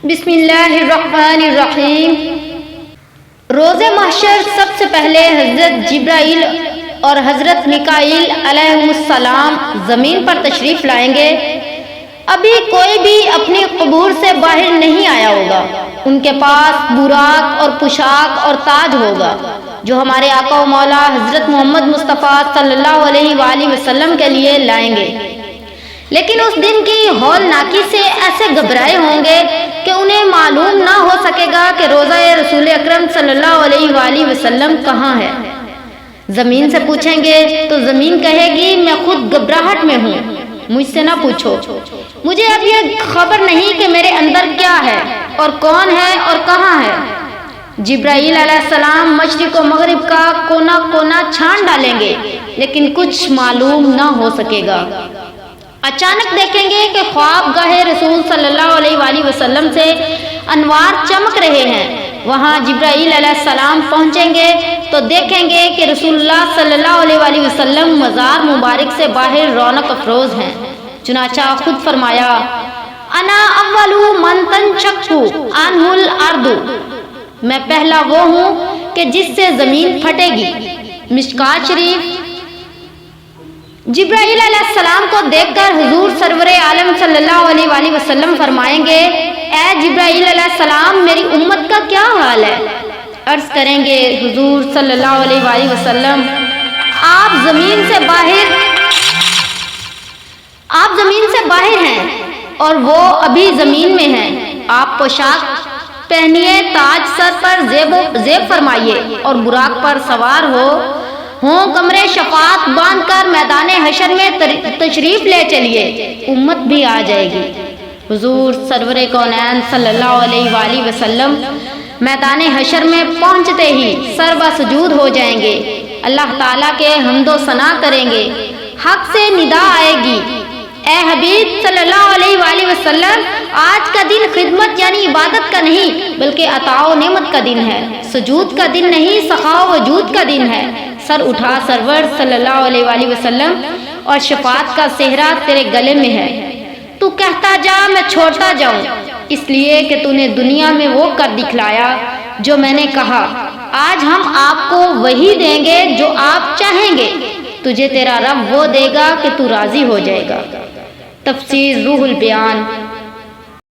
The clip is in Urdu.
بسم اللہ الرحمن الرحیم۔ روز محشر سب سے پہلے حضرت جبرائیل اور حضرت میکائیل علیہم السلام زمین پر تشریف لائیں گے۔ ابھی کوئی بھی اپنی قبور سے باہر نہیں آیا ہوگا۔ ان کے پاس براق اور پوشاک اور تاج ہوگا جو ہمارے آقا و مولا حضرت محمد مصطفیٰ صلی اللہ علیہ وآلہ وسلم کے لیے لائیں گے، لیکن اس دن کی ہولناکی سے ایسے گھبرائے ہوں گے کہ انہیں معلوم نہ ہو سکے گا کہ روضہ رسول اکرم صلی اللہ علیہ وآلہ وسلم کہاں ہے۔ زمین سے پوچھیں گے تو زمین کہے گی میں خود گھبراہٹ میں ہوں، مجھ سے نہ پوچھو، مجھے اب یہ خبر نہیں کہ میرے اندر کیا ہے اور کون ہے اور کہاں ہے۔ جبرائیل علیہ السلام مشرق و مغرب کا کونا کونا چھان ڈالیں گے لیکن کچھ معلوم نہ ہو سکے گا۔ اچانک دیکھیں گے کہ خواب گاہ رسول صلی اللہ علیہ وآلہ وسلم سے انوار چمک رہے ہیں۔ وہاں جبرائیل علیہ السلام پہنچیں گے تو دیکھیں گے کہ رسول اللہ صلی اللہ علیہ وآلہ وسلم مزار مبارک سے باہر رونق افروز ہیں۔ چنانچہ خود فرمایا انا اول من تنشق عنہ الارض، میں پہلا وہ ہوں کہ جس سے زمین پھٹے گی۔ مشکات شریف۔ جبرائیل علیہ السلام کو دیکھ کر حضور سرور عالم صلی اللہ علیہ وآلہ وسلم فرمائیں گے اے جبرائیل علیہ السلام میری امت کا کیا حال ہے؟ عرض کریں گے حضور صلی اللہ علیہ وآلہ وسلم آپ زمین سے باہر ہیں اور وہ ابھی زمین میں ہیں۔ آپ پوشاک پہنیے، تاج سر پر زیب فرمائیے اور براق پر سوار ہوں کمرے شفاعت باندھ کر میدان حشر میں تشریف لے چلیے، امت بھی آ جائے گی۔ حضور سرور کونین صلی اللہ علیہ وآلہ وسلم میدان حشر میں پہنچتے ہی سر بسجود ہو جائیں گے، اللہ تعالیٰ کے حمد و ثنا کریں گے۔ حق سے ندا آئے گی اے حبیب صلی اللہ علیہ وآلہ وسلم آج کا دن خدمت یعنی عبادت کا نہیں بلکہ عطا و نعمت کا دن ہے، سجود کا دن نہیں سخا و وجود کا دن ہے۔ سر اٹھا سرور صلی اللہ علیہ وآلہ وسلم اور شفاعت کا صحرا تیرے گلے میں ہے، تو کہتا جا میں چھوڑتا جاؤں، اس لیے کہ تو نے دنیا میں وہ کر دکھلایا جو میں نے کہا۔ آج ہم آپ کو وہی دیں گے جو آپ چاہیں گے، تجھے تیرا رب وہ دے گا کہ تو راضی ہو جائے گا۔ تفسیر روح البیان۔